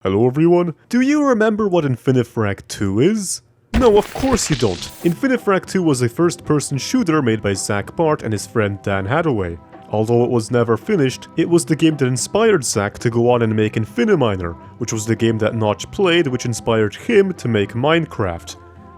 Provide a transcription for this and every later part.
Hello everyone, do you remember what Infinifrac 2 is? No, of course you don't. Infinifrac 2 was a first-person shooter made by Zach Bart and his friend Dan Hadaway. Although it was never finished, it was the game that inspired Zach to go on and make Infiniminer, which was the game that Notch played, which inspired him to make Minecraft.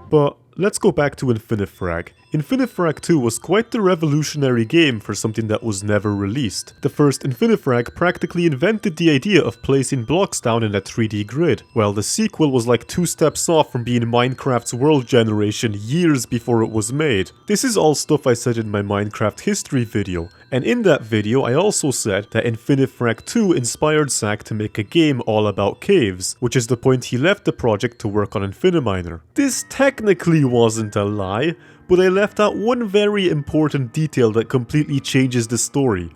But let's go back to Infinifrac. Infinifrac 2 was quite the revolutionary game for something that was never released. The first Infinifrac practically invented the idea of placing blocks down in a 3D grid, while the sequel was like 2 steps off from being Minecraft's world generation years before it was made. This is all stuff I said in my Minecraft history video, and in that video I also said that Infinifrac 2 inspired Zach to make a game all about caves, which is the point he left the project to work on Infiniminer. This technically wasn't a lie, but I left out one very important detail that completely changes the story.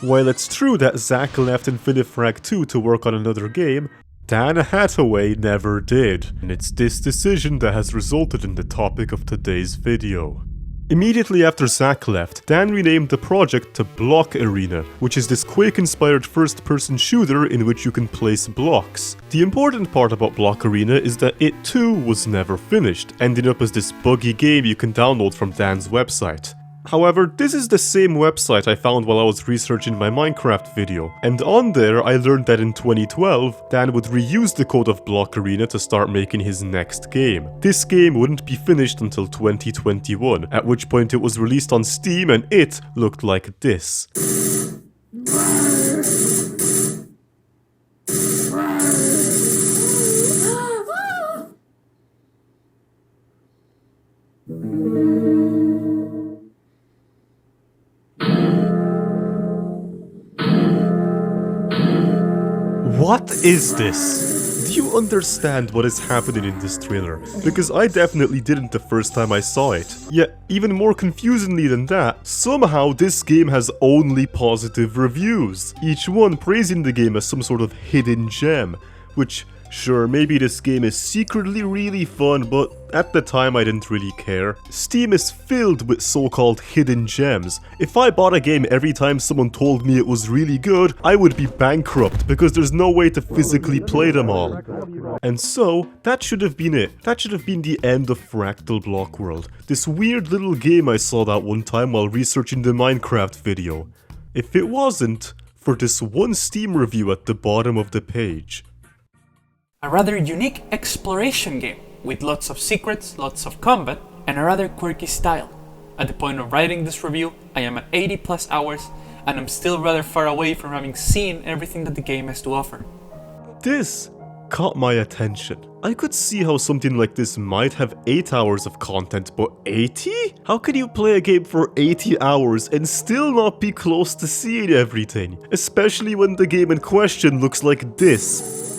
While it's true that Zach left Infinifrac 2 to work on another game, Dan Hadaway never did, and it's this decision that has resulted in the topic of today's video. Immediately after Zach left, Dan renamed the project to Block Arena, which is this Quake-inspired first-person shooter in which you can place blocks. The important part about Block Arena is that it too was never finished, ending up as this buggy game you can download from Dan's website. However, this is the same website I found while I was researching my Minecraft video, and on there I learned that in 2012, Dan would reuse the code of Block Arena to start making his next game. This game wouldn't be finished until 2021, at which point it was released on Steam and it looked like this. What is this? Do you understand what is happening in this trailer? Because I definitely didn't the first time I saw it. Yet, even more confusingly than that, somehow this game has only positive reviews. Each one praising the game as some sort of hidden gem, which, sure, maybe this game is secretly really fun, but at the time I didn't really care. Steam is filled with so-called hidden gems. If I bought a game every time someone told me it was really good, I would be bankrupt because there's no way to physically play them all. And so, that should have been it. That should have been the end of Fractal Block World. This weird little game I saw that one time while researching the Minecraft video. If it wasn't for this one Steam review at the bottom of the page. A rather unique exploration game, with lots of secrets, lots of combat, and a rather quirky style. At the point of writing this review, I am at 80 plus hours, and I'm still rather far away from having seen everything that the game has to offer. This caught my attention. I could see how something like this might have 8 hours of content, but 80? How can you play a game for 80 hours and still not be close to seeing everything? Especially when the game in question looks like this.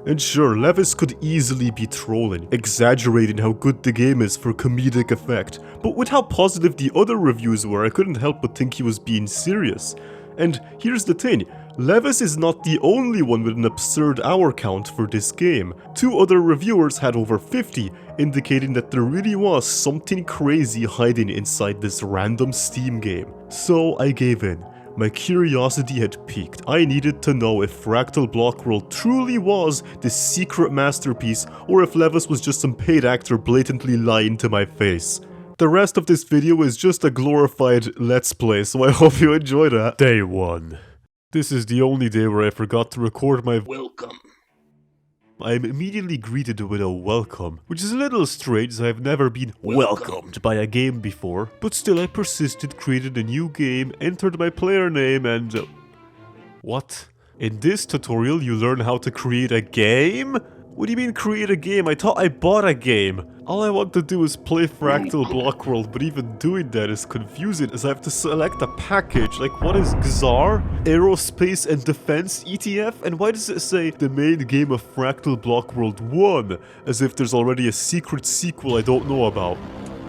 And sure, Levis could easily be trolling, exaggerating how good the game is for comedic effect, but with how positive the other reviews were, I couldn't help but think he was being serious. And here's the thing, Levis is not the only one with an absurd hour count for this game. 2 other reviewers had over 50, indicating that there really was something crazy hiding inside this random Steam game. So I gave in. My curiosity had piqued. I needed to know if Fractal Block World truly was this secret masterpiece, or if Levis was just some paid actor blatantly lying to my face. The rest of this video is just a glorified Let's Play, so I hope you enjoy that. Day 1. This is the only day where I forgot to record my welcome. I am immediately greeted with a welcome, which is a little strange as I've never been welcomed by a game before, but still I persisted, created a new game, entered my player name and... What? In this tutorial you learn how to create a game? What do you mean create a game? I thought I bought a game. All I want to do is play Fractal Block World, but even doing that is confusing as I have to select a package. Like, what is XAR? Aerospace and Defense ETF? And why does it say the main game of Fractal Block World 1? As if there's already a secret sequel I don't know about.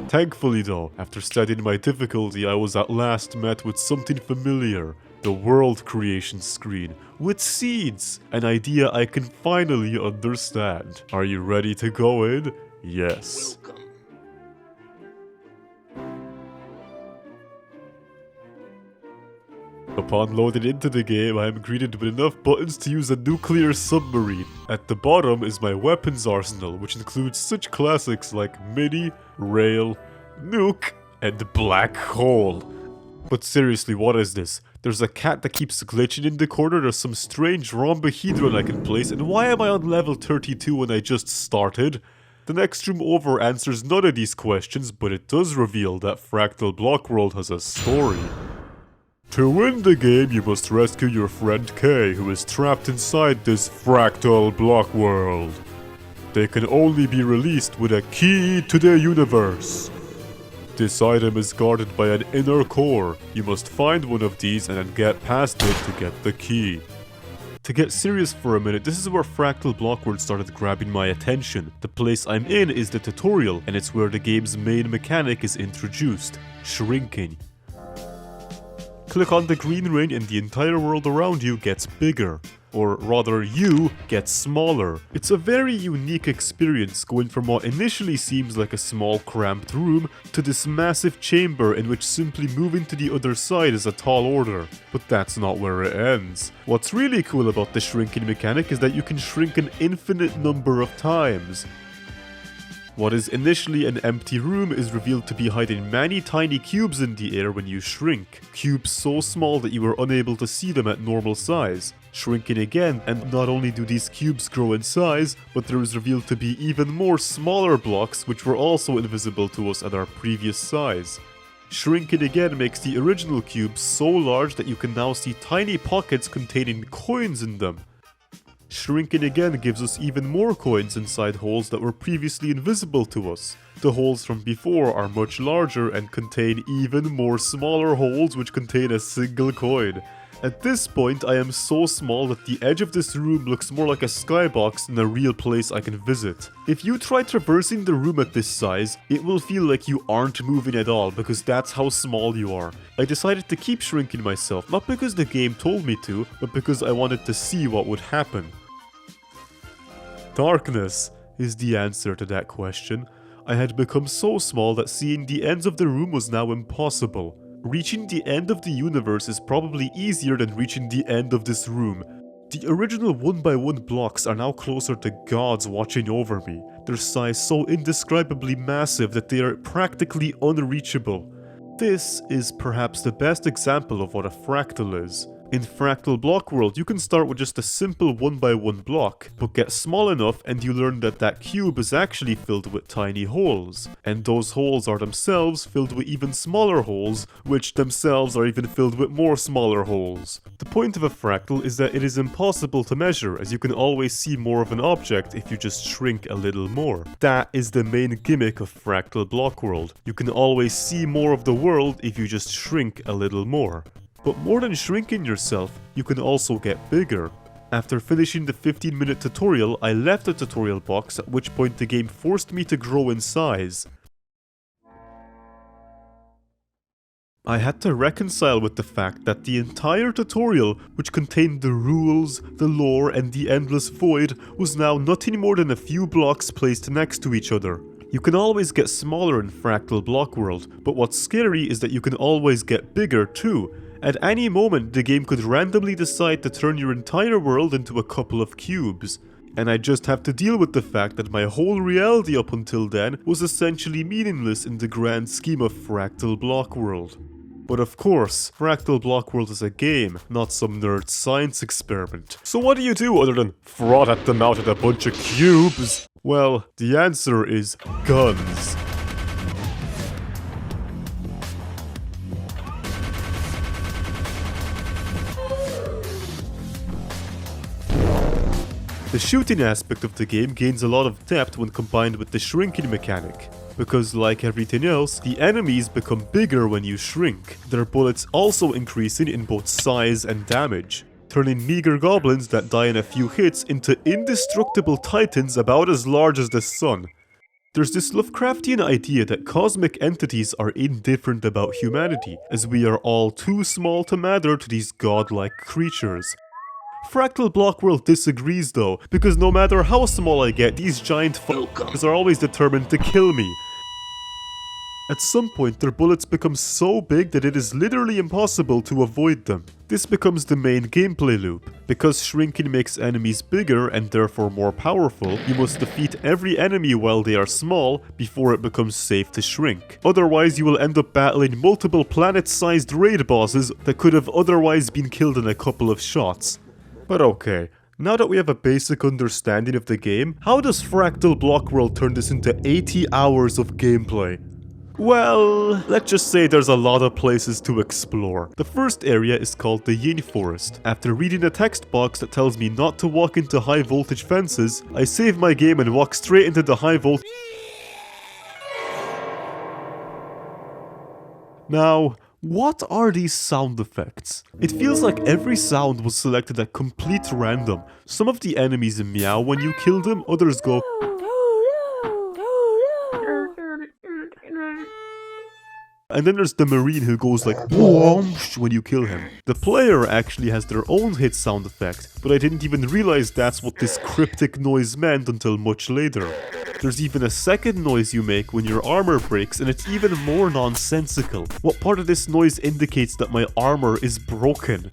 Thankfully though, after studying my difficulty, I was at last met with something familiar. The world creation screen, with seeds, an idea I can finally understand. Are you ready to go in? Yes. Welcome. Upon loading into the game, I am greeted with enough buttons to use a nuclear submarine. At the bottom is my weapons arsenal, which includes such classics like Mini, Rail, Nuke, and Black Hole. But seriously, what is this? There's a cat that keeps glitching in the corner, there's some strange rhombohedron I can place, and why am I on level 32 when I just started? The next room over answers none of these questions, but it does reveal that Fractal Block World has a story. To win the game, you must rescue your friend Kay, who is trapped inside this Fractal Block World. They can only be released with a key to the universe. This item is guarded by an inner core. You must find one of these and then get past it to get the key. To get serious for a minute, this is where Fractal Block World started grabbing my attention. The place I'm in is the tutorial, and it's where the game's main mechanic is introduced: shrinking. Click on the green ring and the entire world around you gets bigger. Or rather, you get smaller. It's a very unique experience, going from what initially seems like a small cramped room to this massive chamber in which simply moving to the other side is a tall order. But that's not where it ends. What's really cool about the shrinking mechanic is that you can shrink an infinite number of times. What is initially an empty room is revealed to be hiding many tiny cubes in the air when you shrink. Cubes so small that you are unable to see them at normal size. Shrinking again, and not only do these cubes grow in size, but there is revealed to be even more smaller blocks which were also invisible to us at our previous size. Shrinking again makes the original cubes so large that you can now see tiny pockets containing coins in them. Shrinking again gives us even more coins inside holes that were previously invisible to us. The holes from before are much larger and contain even more smaller holes which contain a single coin. At this point, I am so small that the edge of this room looks more like a skybox than a real place I can visit. If you try traversing the room at this size, it will feel like you aren't moving at all because that's how small you are. I decided to keep shrinking myself, not because the game told me to, but because I wanted to see what would happen. Darkness is the answer to that question. I had become so small that seeing the ends of the room was now impossible. Reaching the end of the universe is probably easier than reaching the end of this room. The original 1x1 blocks are now closer to gods watching over me, their size so indescribably massive that they are practically unreachable. This is perhaps the best example of what a fractal is. In Fractal Block World, you can start with just a simple 1x1 block, but get small enough and you learn that that cube is actually filled with tiny holes. And those holes are themselves filled with even smaller holes, which themselves are even filled with more smaller holes. The point of a fractal is that it is impossible to measure, as you can always see more of an object if you just shrink a little more. That is the main gimmick of Fractal Block World. You can always see more of the world if you just shrink a little more. But more than shrinking yourself, you can also get bigger. After finishing the 15-minute tutorial, I left the tutorial box, at which point the game forced me to grow in size. I had to reconcile with the fact that the entire tutorial, which contained the rules, the lore, and the endless void, was now nothing more than a few blocks placed next to each other. You can always get smaller in Fractal Block World, but what's scary is that you can always get bigger too. At any moment, the game could randomly decide to turn your entire world into a couple of cubes. And I just have to deal with the fact that my whole reality up until then was essentially meaningless in the grand scheme of Fractal Block World. But of course, Fractal Block World is a game, not some nerd science experiment. So what do you do other than froth at them out at a bunch of cubes? Well, the answer is guns. The shooting aspect of the game gains a lot of depth when combined with the shrinking mechanic. Because like everything else, the enemies become bigger when you shrink, their bullets also increasing in both size and damage, turning meager goblins that die in a few hits into indestructible titans about as large as the sun. There's this Lovecraftian idea that cosmic entities are indifferent about humanity, as we are all too small to matter to these godlike creatures. Fractal Block World disagrees though, because no matter how small I get, these giant fuckers are always determined to kill me. At some point, their bullets become so big that it is literally impossible to avoid them. This becomes the main gameplay loop. Because shrinking makes enemies bigger and therefore more powerful, you must defeat every enemy while they are small before it becomes safe to shrink. Otherwise, you will end up battling multiple planet-sized raid bosses that could have otherwise been killed in a couple of shots. But okay. Now that we have a basic understanding of the game, how does Fractal Block World turn this into 80 hours of gameplay? Well, let's just say there's a lot of places to explore. The first area is called the Yin Forest. After reading a text box that tells me not to walk into high voltage fences, I save my game and walk straight into the high voltage. Now, what are these sound effects? It feels like every sound was selected at complete random. Some of the enemies meow when you kill them, others go. And then there's the Marine who goes like whoomsh when you kill him. The player actually has their own hit sound effect, but I didn't even realize that's what this cryptic noise meant until much later. There's even a second noise you make when your armor breaks, and it's even more nonsensical. What part of this noise indicates that my armor is broken?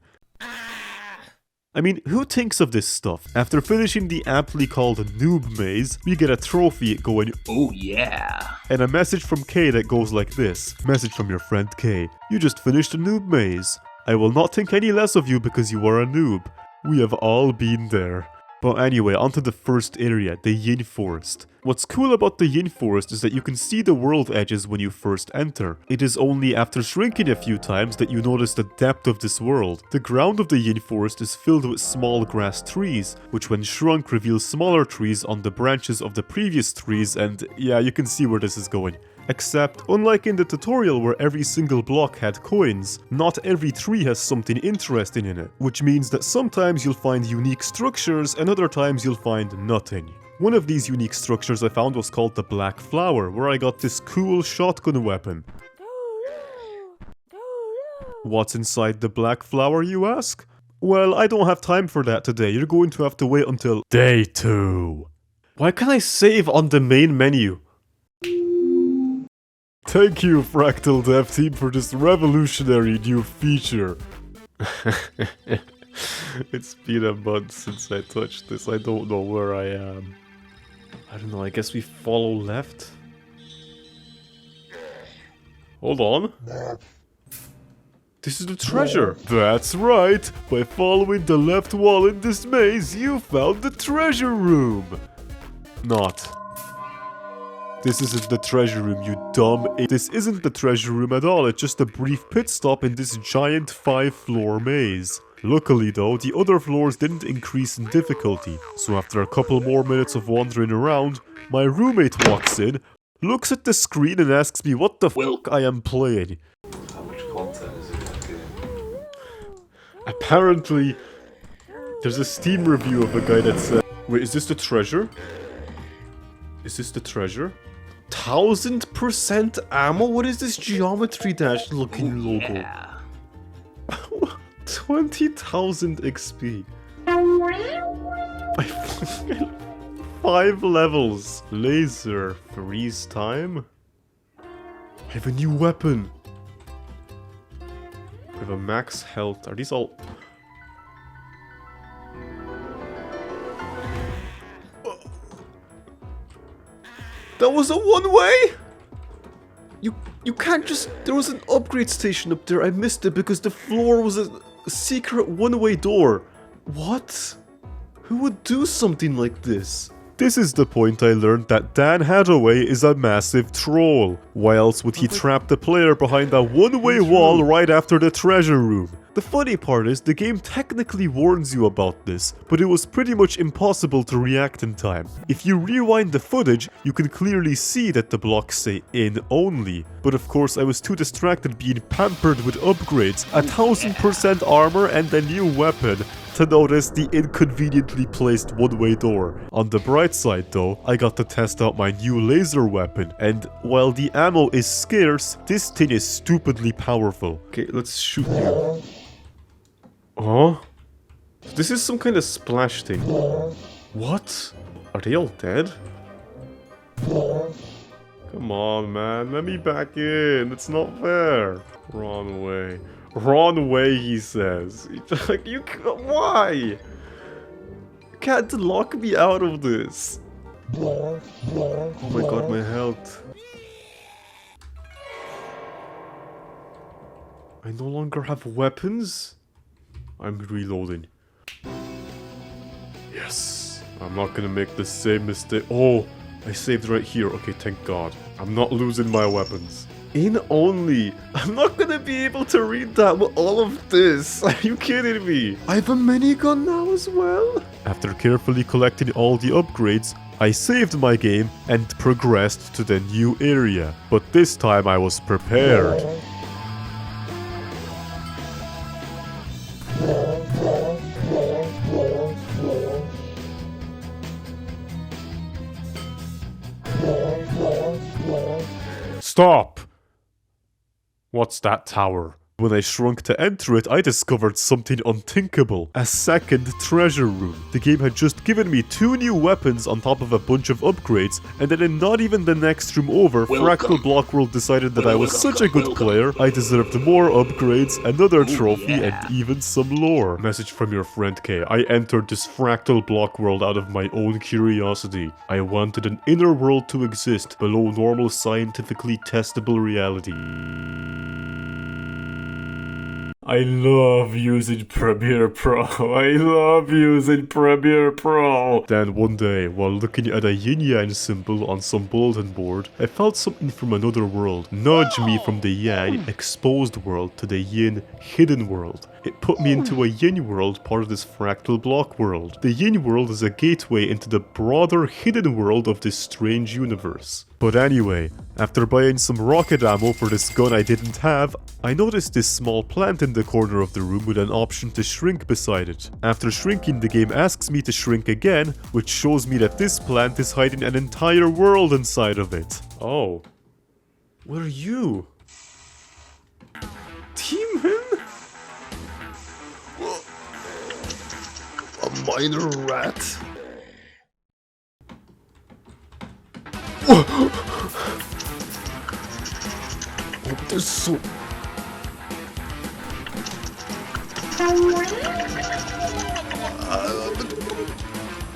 I mean, who thinks of this stuff? After finishing the aptly called Noob Maze, we get a trophy going, "Oh yeah," and a message from Kay that goes like this. Message from your friend Kay. You just finished a Noob Maze. I will not think any less of you because you are a noob. We have all been there. But anyway, onto the first area, the Yin Forest. What's cool about the Yin Forest is that you can see the world edges when you first enter. It is only after shrinking a few times that you notice the depth of this world. The ground of the Yin Forest is filled with small grass trees, which when shrunk reveal smaller trees on the branches of the previous trees, and yeah, you can see where this is going. Except, unlike in the tutorial where every single block had coins, not every tree has something interesting in it, which means that sometimes you'll find unique structures and other times you'll find nothing. One of these unique structures I found was called the Black Flower, where I got this cool shotgun weapon. What's inside the Black Flower, you ask? Well, I don't have time for that today, you're going to have to wait until Day 2. Why can't I save on the main menu? Thank you, Fractal Dev Team, for this revolutionary new feature. It's been a month since I touched this. I don't know where I am. I don't know, I guess we follow left? Hold on. This is the treasure. That's right. By following the left wall in this maze, you found the treasure room. Not. This isn't the treasure room, you dumb idiot. This isn't the treasure room at all, it's just a brief pit stop in this giant 5-floor maze. Luckily though, the other floors didn't increase in difficulty, so after a couple more minutes of wandering around, my roommate walks in, looks at the screen and asks me what the fuck I am playing. How much content is in that game? Apparently, there's a Steam review of a guy that said, wait, is this the treasure? Is this the treasure? 1000% ammo? What is this Geometry Dash looking logo? Yeah. 20,000 XP. 5 levels. Laser. Freeze time. I have a new weapon. I have a max health. Are these all... That was a one-way? You can't just... There was an upgrade station up there. I missed it because the floor was a secret one-way door. What? Who would do something like this? This is the point I learned that Dan Hathaway is a massive troll. Why else would he trap the player behind a one-way wall right after the treasure room? The funny part is, the game technically warns you about this, but it was pretty much impossible to react in time. If you rewind the footage, you can clearly see that the blocks say in only. But of course I was too distracted being pampered with upgrades, 1000% armor and a new weapon, to notice the inconveniently placed one-way door. On the bright side though, I got to test out my new laser weapon, and while the ammo is scarce, this thing is stupidly powerful. Okay, let's shoot you. Oh? This is some kind of splash thing. What? Are they all dead? Come on, man. Let me back in. It's not fair. Run away. Run away, he says. Like, why? You can't lock me out of this. Oh my god, my health. I no longer have weapons? I'm reloading. Yes. I'm not gonna make the same mistake. Oh, I saved right here. Okay, thank god. I'm not losing my weapons. In only. I'm not gonna be able to read that with all of this. Are you kidding me? I have a minigun now as well. After carefully collecting all the upgrades, I saved my game and progressed to the new area. But this time I was prepared. Stop! What's that tower? When I shrunk to enter it, I discovered something unthinkable. A second treasure room. The game had just given me 2 new weapons on top of a bunch of upgrades, and then in not even the next room over, Fractal Block World decided that I was such a good player, I deserved more upgrades, another trophy, and even some lore. Message from your friend K. I entered this Fractal Block World out of my own curiosity. I wanted an inner world to exist below normal scientifically testable reality. I love using Premiere Pro. I love using Premiere Pro. Then one day, while looking at a yin-yang symbol on some bulletin board, I felt something from another world nudge me from the yang exposed world to the yin hidden world. It put me into a yin world, part of this Fractal Block world. The yin world is a gateway into the broader hidden world of this strange universe. But anyway, after buying some rocket ammo for this gun I didn't have, I noticed this small plant in the corner of the room with an option to shrink beside it. After shrinking, the game asks me to shrink again, which shows me that this plant is hiding an entire world inside of it. Oh. What are you? Demon? A minor rat? Oh, there's so...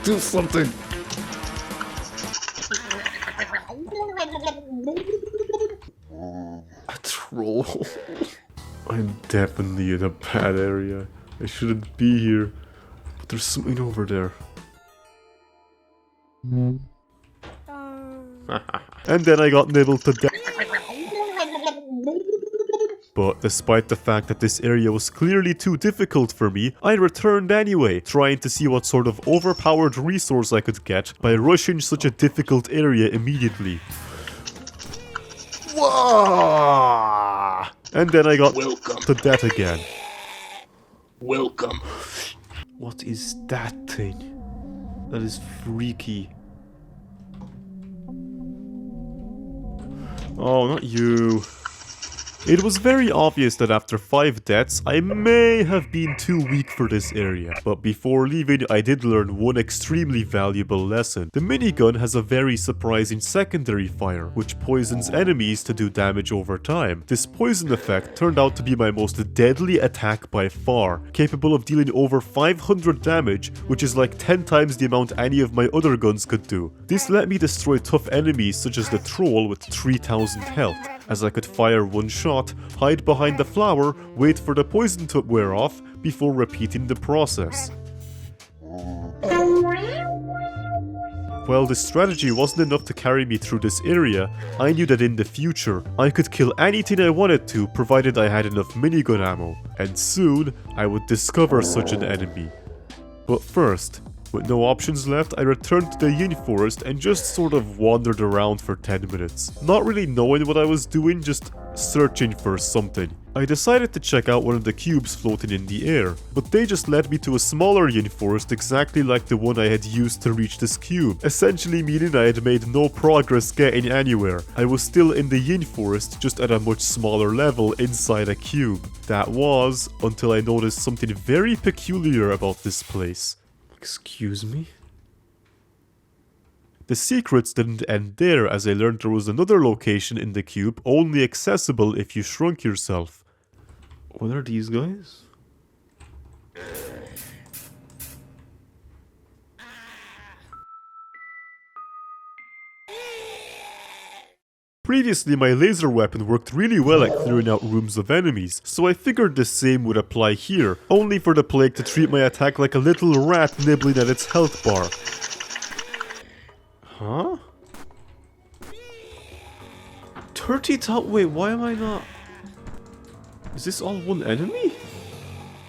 do something. A troll. I'm definitely in a bad area. I shouldn't be here. But there's something over there. And then I got nibbled to death. But despite the fact that this area was clearly too difficult for me, I returned anyway, trying to see what sort of overpowered resource I could get by rushing such a difficult area immediately. Whoa! And then I got to death again. Welcome. What is that thing? That is freaky. Oh, not you. It was very obvious that after 5 deaths, I may have been too weak for this area. But before leaving, I did learn one extremely valuable lesson. The minigun has a very surprising secondary fire, which poisons enemies to do damage over time. This poison effect turned out to be my most deadly attack by far, capable of dealing over 500 damage, which is like 10 times the amount any of my other guns could do. This let me destroy tough enemies such as the troll with 3000 health, as I could fire one shot, hide behind the flower, wait for the poison to wear off, before repeating the process. While this strategy wasn't enough to carry me through this area, I knew that in the future, I could kill anything I wanted to provided I had enough minigun ammo, and soon, I would discover such an enemy. But first, with no options left, I returned to the Yin Forest and just sort of wandered around for 10 minutes. Not really knowing what I was doing, just searching for something. I decided to check out one of the cubes floating in the air, but they just led me to a smaller Yin Forest exactly like the one I had used to reach this cube, essentially meaning I had made no progress getting anywhere. I was still in the Yin Forest, just at a much smaller level inside a cube. That was, until I noticed something very peculiar about this place. Excuse me? The secrets didn't end there, as I learned there was another location in the cube only accessible if you shrunk yourself. What are these guys? Previously, my laser weapon worked really well at clearing out rooms of enemies, so I figured the same would apply here, only for the plague to treat my attack like a little rat nibbling at its health bar. Huh? 30,000? Wait, why am I not... Is this all one enemy?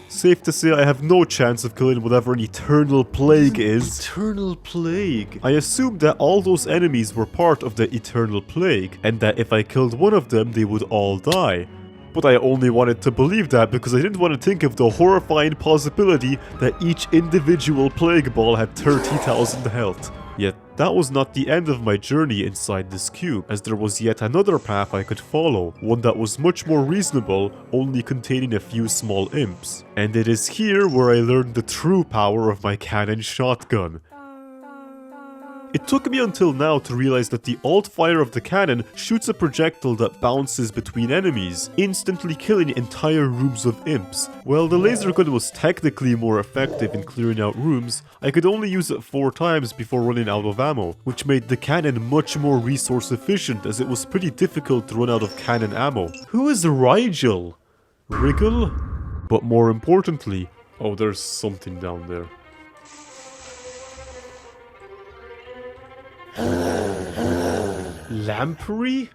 Safe to say I have no chance of killing whatever an eternal plague is. Eternal plague? I assumed that all those enemies were part of the eternal plague, and that if I killed one of them, they would all die. But I only wanted to believe that because I didn't want to think of the horrifying possibility that each individual plague ball had 30,000 health. Yet, that was not the end of my journey inside this cube, as there was yet another path I could follow, one that was much more reasonable, only containing a few small imps. And it is here where I learned the true power of my cannon shotgun. It took me until now to realize that the alt fire of the cannon shoots a projectile that bounces between enemies, instantly killing entire rooms of imps. While the laser gun was technically more effective in clearing out rooms, I could only use it 4 times before running out of ammo, which made the cannon much more resource efficient as it was pretty difficult to run out of cannon ammo. Who is Rigel? Wriggle? But more importantly... Oh, there's something down there. Lamprey?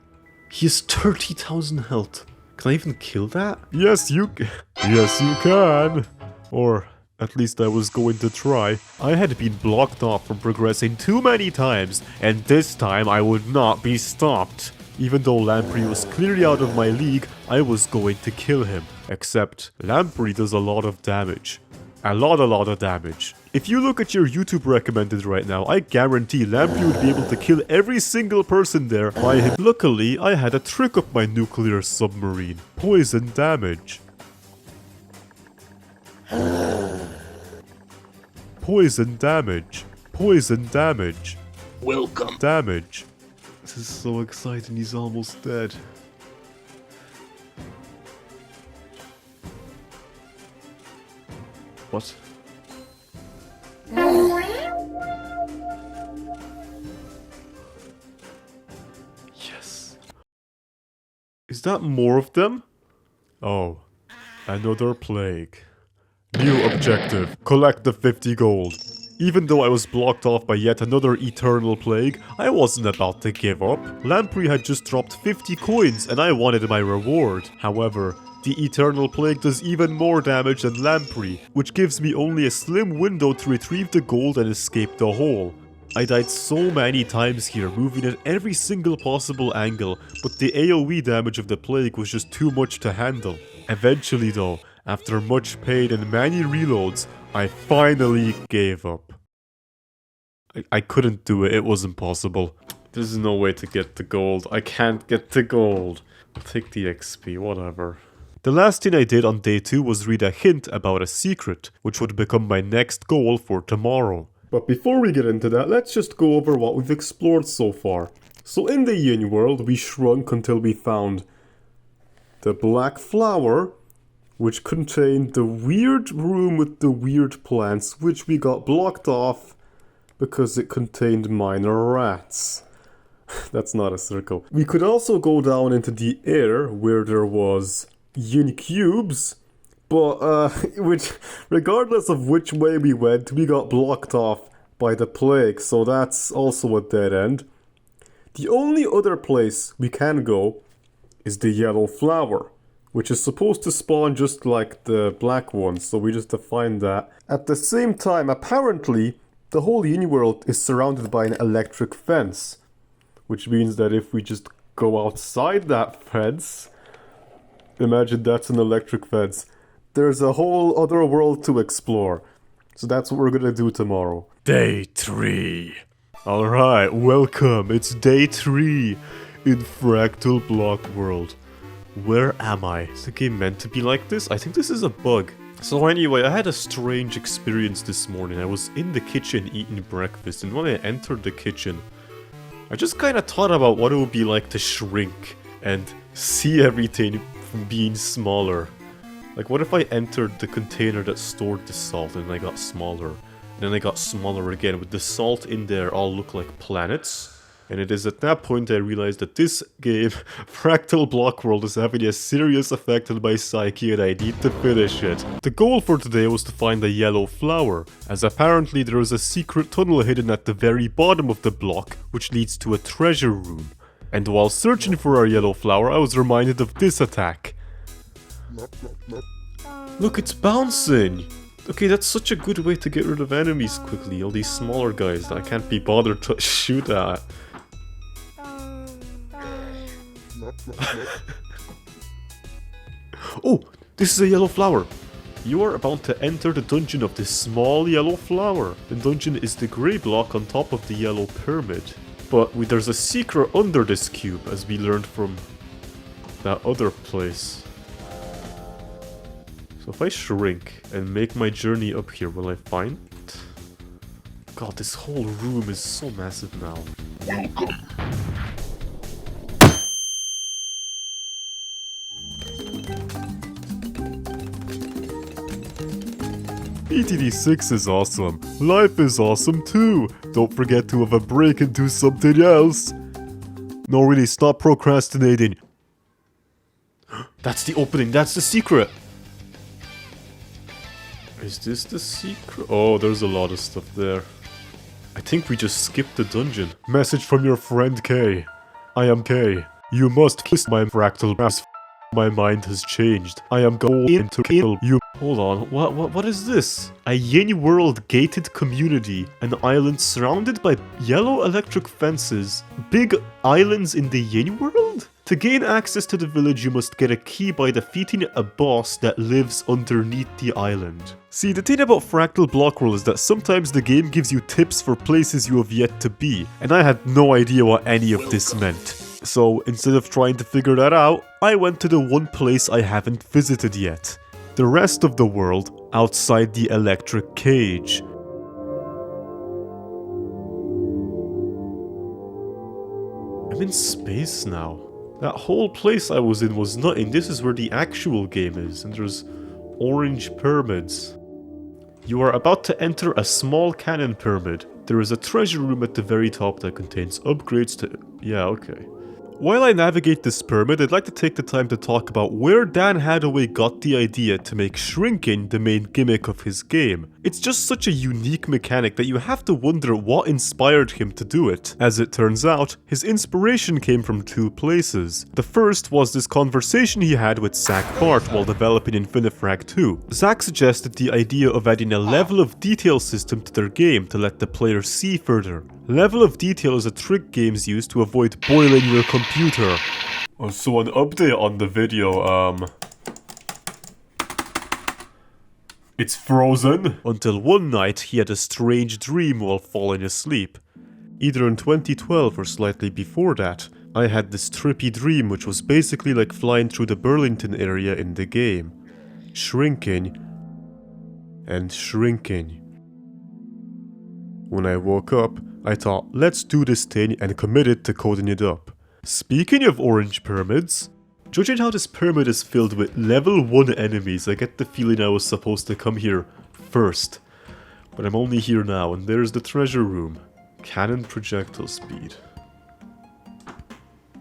He has 30,000 health. Can I even kill that? Yes, you can. Or, at least I was going to try. I had been blocked off from progressing too many times, and this time I would not be stopped. Even though Lamprey was clearly out of my league, I was going to kill him. Except, Lamprey does a lot of damage. A lot of damage. If you look at your YouTube recommended right now, I guarantee Lamprey would be able to kill every single person there by him. Luckily, I had a trick up my nuclear submarine. Poison damage. Poison damage. Poison damage. Welcome. Damage. This is so exciting, he's almost dead. What? Yes. Is that more of them? Oh. Another plague. New objective. Collect the 50 gold. Even though I was blocked off by yet another eternal plague, I wasn't about to give up. Lamprey had just dropped 50 coins and I wanted my reward. However, the eternal plague does even more damage than Lamprey, which gives me only a slim window to retrieve the gold and escape the hole. I died so many times here, moving at every single possible angle, but the AoE damage of the plague was just too much to handle. Eventually though, after much pain and many reloads, I finally gave up. I couldn't do it, it was impossible. There's no way to get the gold, I can't get the gold. I'll take the XP, whatever. The last thing I did on day 2 was read a hint about a secret, which would become my next goal for tomorrow. But before we get into that, let's just go over what we've explored so far. So in the Yin world, we shrunk until we found the black flower, which contained the weird room with the weird plants, which we got blocked off because it contained minor rats. That's not a circle. We could also go down into the air where there was Yin cubes, but which, regardless of which way we went, we got blocked off by the plague, so that's also a dead end. The only other place we can go is the yellow flower, which is supposed to spawn just like the black one, so we just have to find that. At the same time, apparently, the whole Yin world is surrounded by an electric fence, which means that if we just go outside that fence, imagine that's an electric fence, there's a whole other world to explore. So that's what we're gonna do tomorrow. Day 3. Alright, welcome, it's day 3 in Fractal Block World. Where am I? Is the game meant to be like this? I think this is a bug. So anyway, I had a strange experience this morning. I was in the kitchen eating breakfast, and when I entered the kitchen, I just kind of thought about what it would be like to shrink and see everything from being smaller. Like, what if I entered the container that stored the salt and I got smaller? And then I got smaller again. Would the salt in there all look like planets? And it is at that point I realized that this game, Fractal Block World, is having a serious effect on my psyche and I need to finish it. The goal for today was to find a yellow flower, as apparently there is a secret tunnel hidden at the very bottom of the block, which leads to a treasure room. And while searching for our yellow flower, I was reminded of this attack. Look, it's bouncing! Okay, that's such a good way to get rid of enemies quickly, all these smaller guys that I can't be bothered to shoot at. Oh, this is a yellow flower. You are about to enter the dungeon of this small yellow flower. The dungeon is the grey block on top of the yellow pyramid. But there's a secret under this cube, as we learned from that other place. So if I shrink and make my journey up here, will I find it? God, this whole room is so massive now. Welcome. BTD6 is awesome. Life is awesome too. Don't forget to have a break and do something else. No, really, stop procrastinating. That's the opening, that's the secret. Is this the secret? Oh, there's a lot of stuff there. I think we just skipped the dungeon. Message from your friend K. I am K. You must kiss my fractal mass. My mind has changed. I am going to kill you. Hold on, what is this? A Yin World gated community. An island surrounded by yellow electric fences. Big islands in the Yin World? To gain access to the village, you must get a key by defeating a boss that lives underneath the island. See, the thing about Fractal Block World is that sometimes the game gives you tips for places you have yet to be, and I had no idea what any of this meant. So, instead of trying to figure that out, I went to the one place I haven't visited yet. The rest of the world, outside the electric cage. I'm in space now. That whole place I was in was nothing. This is where the actual game is, and there's orange pyramids. You are about to enter a small cannon pyramid. There is a treasure room at the very top that contains upgrades to... Yeah, okay. While I navigate this pyramid, I'd like to take the time to talk about where Dan Hadaway got the idea to make shrinking the main gimmick of his game. It's just such a unique mechanic that you have to wonder what inspired him to do it. As it turns out, his inspiration came from two places. The first was this conversation he had with Zach Bart while developing Infinifrag 2. Zach suggested the idea of adding a level of detail system to their game to let the player see further. Level of detail is a trick games use to avoid boiling your computer. Oh, so an update on the video, it's frozen. Until one night he had a strange dream while falling asleep. Either in 2012 or slightly before that, I had this trippy dream which was basically like flying through the Burlington area in the game. Shrinking and shrinking. When I woke up, I thought, let's do this thing, and committed to coding it up. Speaking of orange pyramids, judging how this pyramid is filled with level 1 enemies, I get the feeling I was supposed to come here first. But I'm only here now, and there's the treasure room. Cannon projectile speed.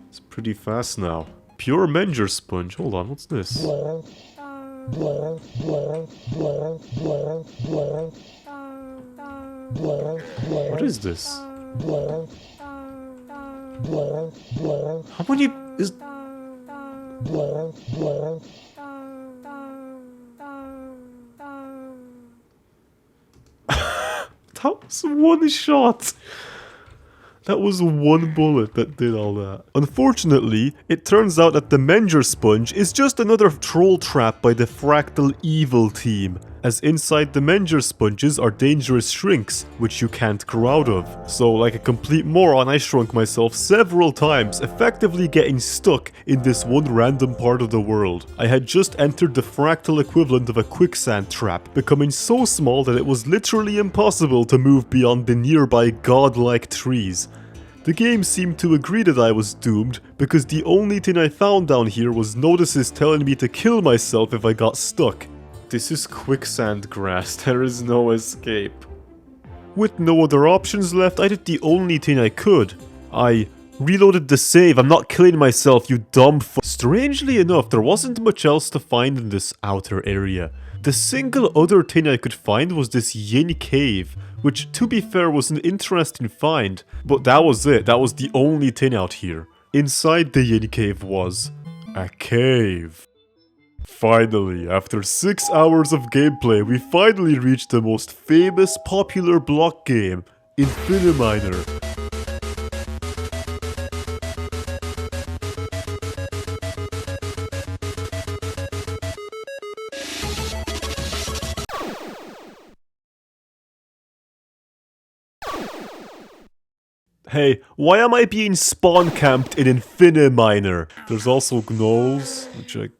It's pretty fast now. Pure Menger sponge. Hold on, what's this? What is this? How many is... That was one shot! That was one bullet that did all that. Unfortunately, it turns out that the Menger Sponge is just another troll trap by the Fractal Evil team, as inside the Menger Sponges are dangerous shrinks, which you can't grow out of. So like a complete moron, I shrunk myself several times, effectively getting stuck in this one random part of the world. I had just entered the fractal equivalent of a quicksand trap, becoming so small that it was literally impossible to move beyond the nearby godlike trees. The game seemed to agree that I was doomed, because the only thing I found down here was notices telling me to kill myself if I got stuck. This is quicksand grass, there is no escape. With no other options left, I did the only thing I could. I reloaded the save. I'm not killing myself, you dumb Strangely enough, there wasn't much else to find in this outer area. The single other thing I could find was this Yin Cave, which to be fair was an interesting find, but that was it. That was the only thing out here. Inside the Yin Cave was a cave. Finally, after 6 hours of gameplay, we finally reached the most famous popular block game, Infiniminer. Hey, why am I being spawn camped in Infiniminer? There's also gnolls, which are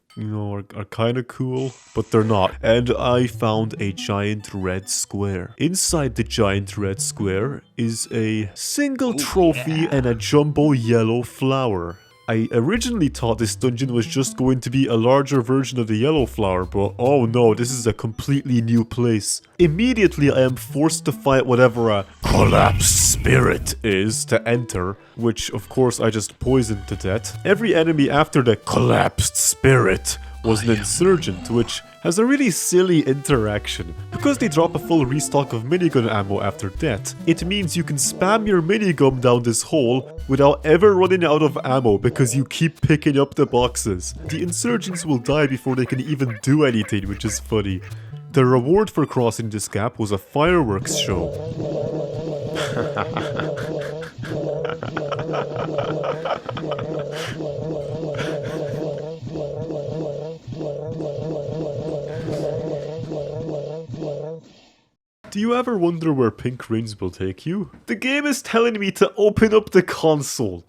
kind of cool, but they're not. And I found a giant red square. Inside the giant red square is a single trophy and a jumbo yellow flower. I originally thought this dungeon was just going to be a larger version of the yellow flower, but oh no, this is a completely new place. Immediately I am forced to fight whatever a collapsed spirit is to enter, which of course I just poisoned to death. Every enemy after the collapsed spirit was an insurgent, which has a really silly interaction. Because they drop a full restock of minigun ammo after death, it means you can spam your minigun down this hole without ever running out of ammo because you keep picking up the boxes. The insurgents will die before they can even do anything, which is funny. The reward for crossing this gap was a fireworks show. Do you ever wonder where pink rings will take you? The game is telling me to open up the console.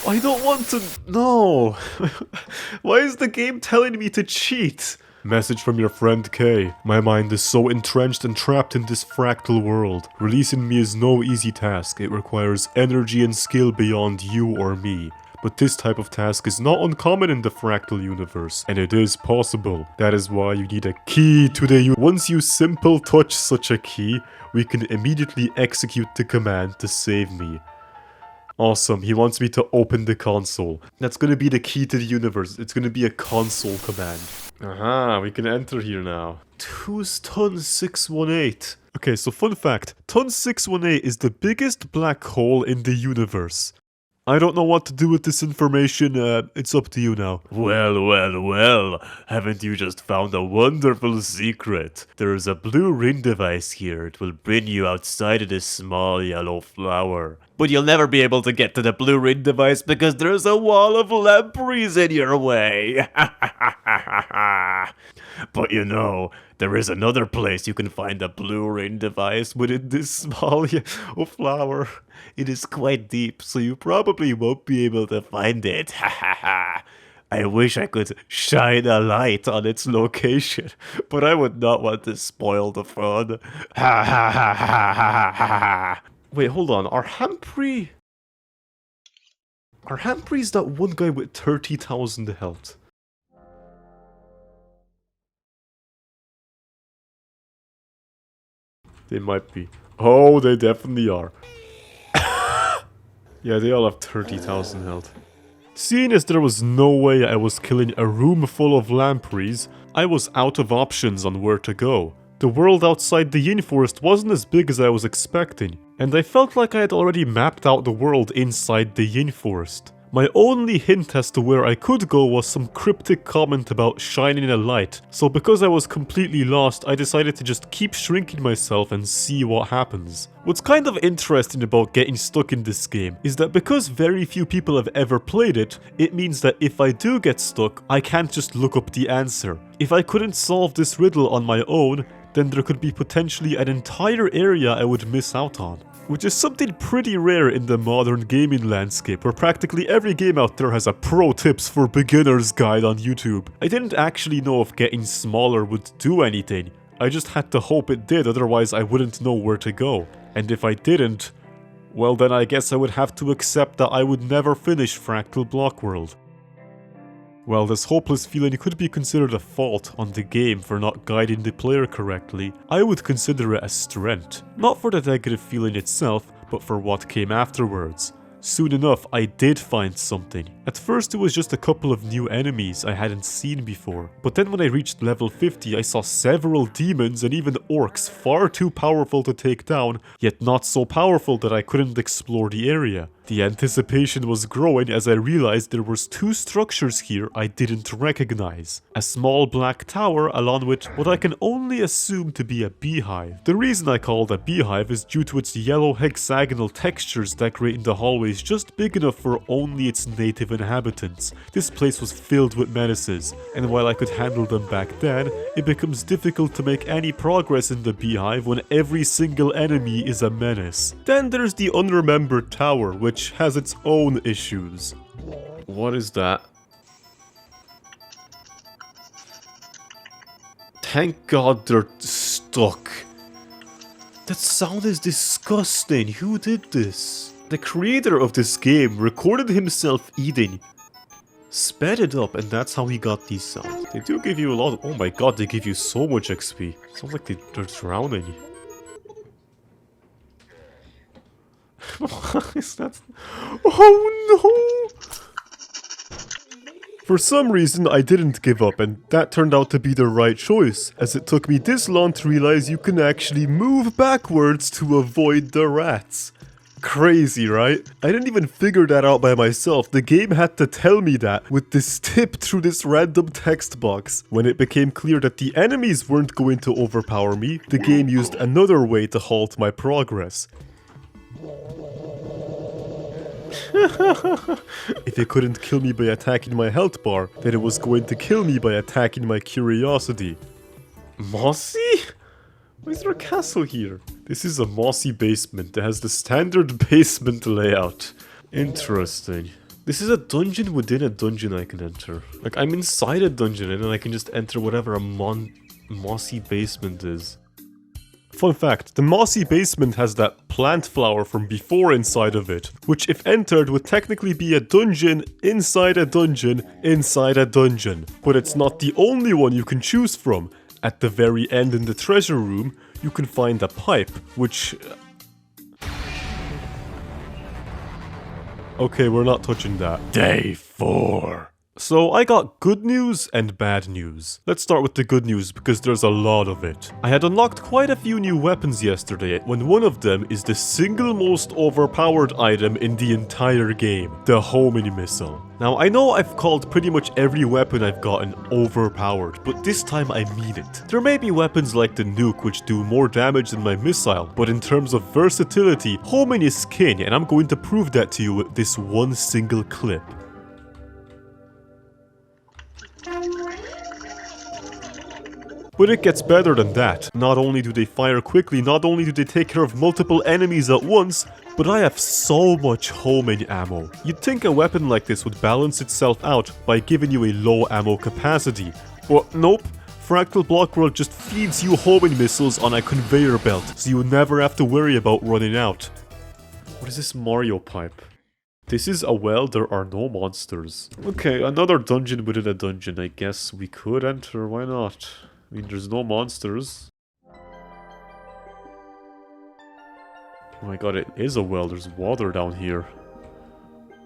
I don't want to... No. Why is the game telling me to cheat? Message from your friend K. My mind is so entrenched and trapped in this fractal world. Releasing me is no easy task. It requires energy and skill beyond you or me. But this type of task is not uncommon in the fractal universe, and it is possible. That is why you need a key to the Once you simple touch such a key, we can immediately execute the command to save me. Awesome, he wants me to open the console. That's gonna be the key to the universe. It's gonna be a console command. Aha, we can enter here now. Who's Ton 618? Okay, so fun fact. Ton 618 is the biggest black hole in the universe. I don't know what to do with this information, it's up to you now. Well, haven't you just found a wonderful secret? There is a blue ring device here. It will bring you outside of this small yellow flower. But you'll never be able to get to the blue ring device because there's a wall of lampreys in your way. But you know, there is another place you can find a blue ring device within this small yellow flower. It is quite deep, so you probably won't be able to find it. I wish I could shine a light on its location, but I would not want to spoil the fun. Wait, hold on. Are Hamprey Hamprey's that one guy with 30,000 health? They might be. Oh, they definitely are. Yeah, they all have 30,000 health. Seeing as there was no way I was killing a room full of lampreys, I was out of options on where to go. The world outside the Yin Forest wasn't as big as I was expecting, and I felt like I had already mapped out the world inside the Yin Forest. My only hint as to where I could go was some cryptic comment about shining a light, so because I was completely lost, I decided to just keep shrinking myself and see what happens. What's kind of interesting about getting stuck in this game is that because very few people have ever played it, it means that if I do get stuck, I can't just look up the answer. If I couldn't solve this riddle on my own, then there could be potentially an entire area I would miss out on. Which is something pretty rare in the modern gaming landscape, where practically every game out there has a pro tips for beginners guide on YouTube. I didn't actually know if getting smaller would do anything. I just had to hope it did, otherwise I wouldn't know where to go. And if I didn't, well then I guess I would have to accept that I would never finish Fractal Block World. While this hopeless feeling could be considered a fault on the game for not guiding the player correctly, I would consider it a strength. Not for the negative feeling itself, but for what came afterwards. Soon enough, I did find something. At first it was just a couple of new enemies I hadn't seen before, but then when I reached level 50 I saw several demons and even orcs far too powerful to take down, yet not so powerful that I couldn't explore the area. The anticipation was growing as I realized there was two structures here I didn't recognize. A small black tower along with what I can only assume to be a beehive. The reason I call it a beehive is due to its yellow hexagonal textures decorating the hallways just big enough for only its native inhabitants. This place was filled with menaces, and while I could handle them back then, it becomes difficult to make any progress in the beehive when every single enemy is a menace. Then there's the unremembered tower, which has its own issues. What is that? Thank God they're stuck. That sound is disgusting. Who did this? The creator of this game recorded himself eating, sped it up, and that's how he got these sounds. They do give you a lot of— oh my god, they give you so much XP. Sounds like they're drowning. What is that? Oh no! For some reason I didn't give up, and that turned out to be the right choice, as it took me this long to realize you can actually move backwards to avoid the rats. Crazy, right? I didn't even figure that out by myself. The game had to tell me that with this tip through this random text box. When it became clear that the enemies weren't going to overpower me, the game used another way to halt my progress. If it couldn't kill me by attacking my health bar, then it was going to kill me by attacking my curiosity. Mossy? Why is there a castle here? This is a mossy basement that has the standard basement layout. Interesting. This is a dungeon within a dungeon I can enter. Like, I'm inside a dungeon and then I can just enter whatever a mossy basement is. Fun fact, the mossy basement has that plant flower from before inside of it, which if entered would technically be a dungeon inside a dungeon inside a dungeon. But it's not the only one you can choose from. At the very end in the treasure room, you can find a pipe, which... okay, we're not touching that. Day 4. So I got good news and bad news. Let's start with the good news because there's a lot of it. I had unlocked quite a few new weapons yesterday, when one of them is the single most overpowered item in the entire game, the homing missile. Now I know I've called pretty much every weapon I've gotten overpowered, but this time I mean it. There may be weapons like the nuke which do more damage than my missile, but in terms of versatility, homing is king, and I'm going to prove that to you with this one single clip. But it gets better than that. Not only do they fire quickly, not only do they take care of multiple enemies at once, but I have so much homing ammo. You'd think a weapon like this would balance itself out by giving you a low ammo capacity. But nope, Fractal Block World just feeds you homing missiles on a conveyor belt, so you never have to worry about running out. What is this Mario pipe? This is a well, there are no monsters. Okay, another dungeon within a dungeon. I guess we could enter, why not? I mean, there's no monsters. Oh my god, it is a well. There's water down here.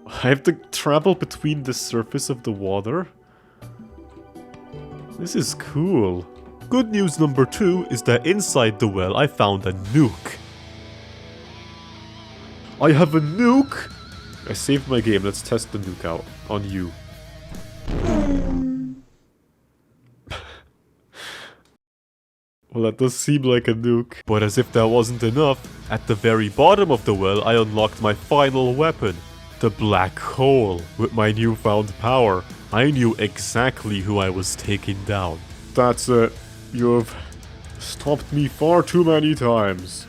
I have to travel between the surface of the water? This is cool. Good news number 2 is that inside the well I found a nuke. I have a nuke? I saved my game. Let's test the nuke out on you. Well, that does seem like a nuke. But as if that wasn't enough, at the very bottom of the well, I unlocked my final weapon. The black hole. With my newfound power, I knew exactly who I was taking down. That's it. You've stopped me far too many times.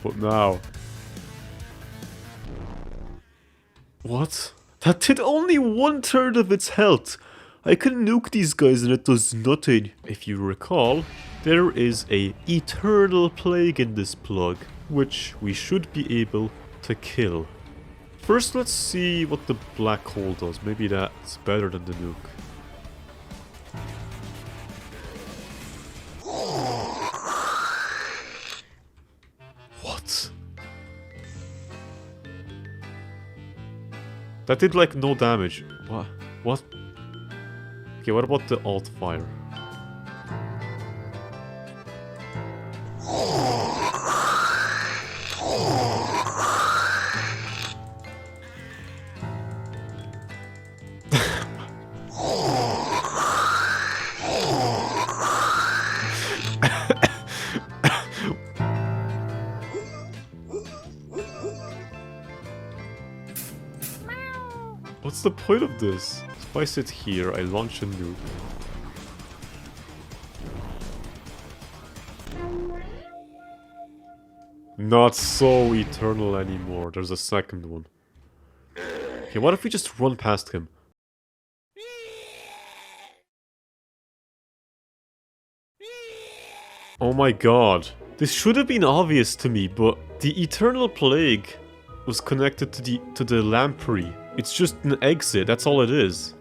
But now... What? That did only 1/3 of its health. I can nuke these guys and it does nothing. If you recall, there is a eternal plague in this plug, which we should be able to kill. First, let's see what the black hole does. Maybe that's better than the nuke. What? That did like no damage. What? What? Okay, what about the alt fire? What's the point of this? If I sit here, I launch a nuke. Not so eternal anymore. There's a second one. Okay, what if we just run past him? Oh my god. This should have been obvious to me, but the Eternal Plague was connected to the lamprey. It's just an exit, that's all it is.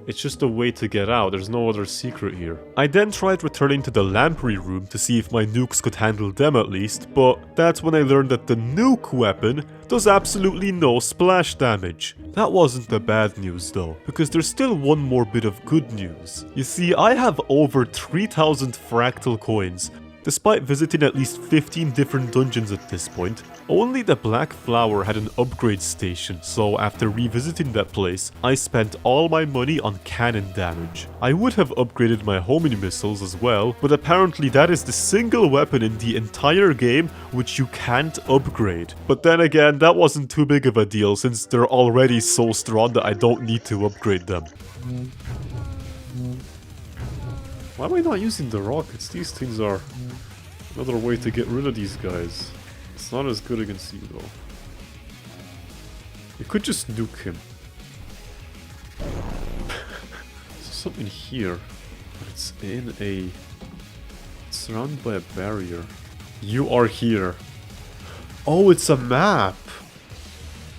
It's just a way to get out, there's no other secret here. I then tried returning to the lamprey room to see if my nukes could handle them at least, but that's when I learned that the nuke weapon does absolutely no splash damage. That wasn't the bad news though, because there's still one more bit of good news. You see, I have over 3,000 fractal coins. Despite visiting at least 15 different dungeons at this point, only the Black Flower had an upgrade station, so after revisiting that place, I spent all my money on cannon damage. I would have upgraded my homing missiles as well, but apparently that is the single weapon in the entire game which you can't upgrade. But then again, that wasn't too big of a deal since they're already so strong that I don't need to upgrade them. Why am I not using the rockets? These things are another way to get rid of these guys. It's not as good against you though. You could just nuke him. There's something here. But it's in a... It's surrounded by a barrier. You are here. Oh, it's a map!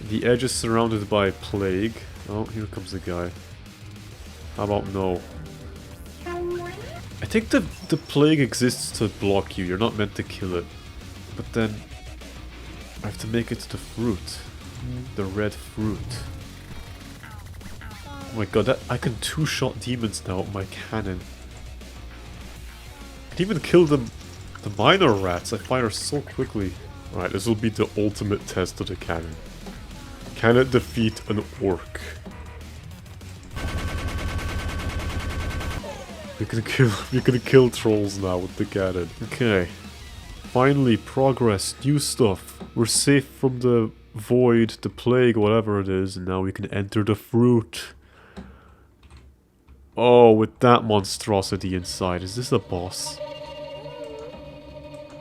The edge is surrounded by plague. Oh, here comes the guy. How about no? I think the plague exists to block you, you're not meant to kill it. But then, I have to make it to the fruit. The red fruit. Oh my god, I can two-shot demons now with my cannon. I can even kill the minor rats, I fire so quickly. Alright, this will be the ultimate test of the cannon. Can it defeat an orc? You can kill trolls now with the cannon. Okay. Finally, progress, new stuff. We're safe from the void, the plague, whatever it is, and now we can enter the fruit. Oh, with that monstrosity inside. Is this a boss?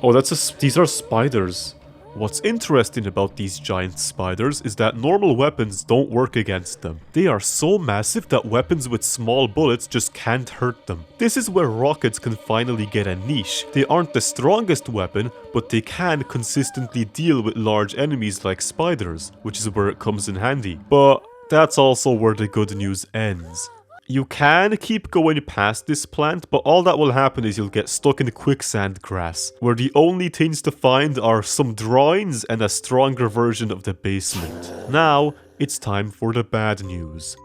Oh, these are spiders. What's interesting about these giant spiders is that normal weapons don't work against them. They are so massive that weapons with small bullets just can't hurt them. This is where rockets can finally get a niche. They aren't the strongest weapon, but they can consistently deal with large enemies like spiders, which is where it comes in handy. But that's also where the good news ends. You can keep going past this plant, but all that will happen is you'll get stuck in quicksand grass, where the only things to find are some drawings and a stronger version of the basement. Now, it's time for the bad news.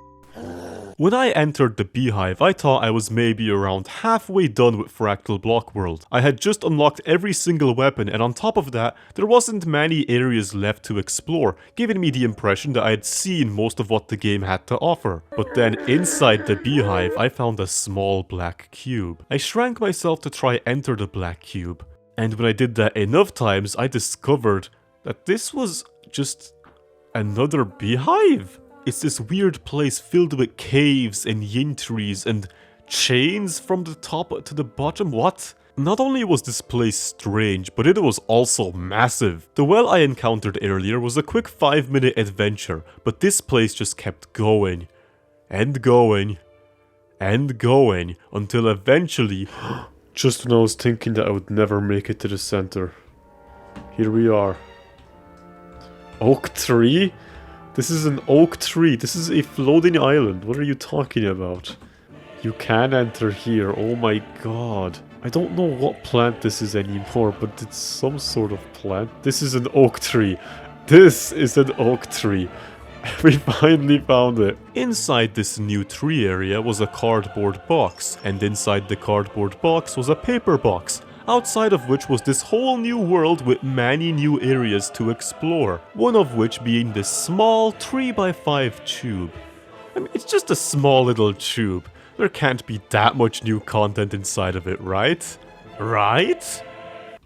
When I entered the beehive, I thought I was maybe around halfway done with Fractal Block World. I had just unlocked every single weapon, and on top of that, there wasn't many areas left to explore, giving me the impression that I had seen most of what the game had to offer. But then inside the beehive, I found a small black cube. I shrank myself to try enter the black cube, and when I did that enough times, I discovered that this was just another beehive. It's this weird place filled with caves and yin trees and chains from the top to the bottom. What? Not only was this place strange, but it was also massive. The well I encountered earlier was a quick 5-minute adventure, but this place just kept going and going and going until eventually... Just when I was thinking that I would never make it to the center, here we are. Oak tree? This is an oak tree. This is a floating island. What are you talking about? You can enter here. Oh my god. I don't know what plant this is anymore, but it's some sort of plant. This is an oak tree. This is an oak tree. We finally found it. Inside this new tree area was a cardboard box, and inside the cardboard box was a paper box, outside of which was this whole new world with many new areas to explore, one of which being this small 3x5 tube. I mean, it's just a small little tube. There can't be that much new content inside of it, right? Right?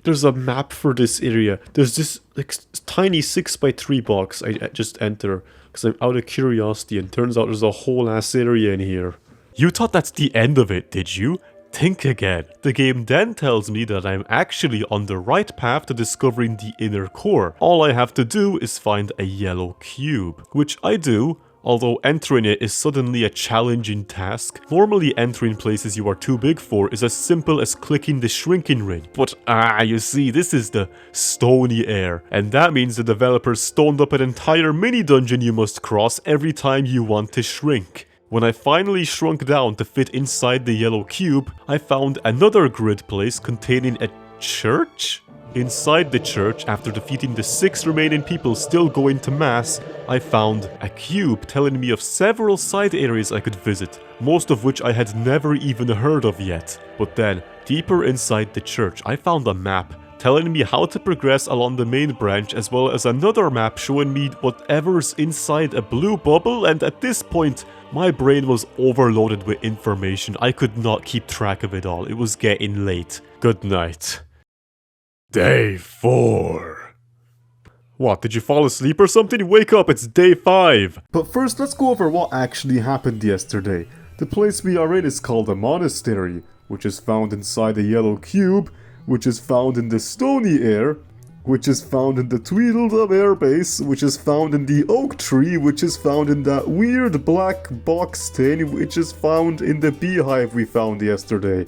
There's a map for this area. There's this like tiny 6x3 box I just enter because I'm out of curiosity, and turns out there's a whole ass area in here. You thought that's the end of it, did you? Think again. The game then tells me that I'm actually on the right path to discovering the inner core. All I have to do is find a yellow cube, which I do. Although entering it is suddenly a challenging task. Normally entering places you are too big for is as simple as clicking the shrinking ring. But you see, this is the stony air, and that means the developers stoned up an entire mini dungeon you must cross every time you want to shrink. When I finally shrunk down to fit inside the yellow cube, I found another grid place containing a church? Inside the church, after defeating the 6 remaining people still going to mass, I found a cube telling me of several side areas I could visit, most of which I had never even heard of yet. But then, deeper inside the church, I found a map telling me how to progress along the main branch, as well as another map showing me whatever's inside a blue bubble, and at this point, my brain was overloaded with information. I could not keep track of it all. It was getting late. Good night. Day 4. What, did you fall asleep or something? Wake up, it's day 5! But first, let's go over what actually happened yesterday. The place we are in is called a monastery, which is found inside a yellow cube, which is found in the stony air, which is found in the Tweedledum airbase, which is found in the oak tree, which is found in that weird black box thing, which is found in the beehive we found yesterday.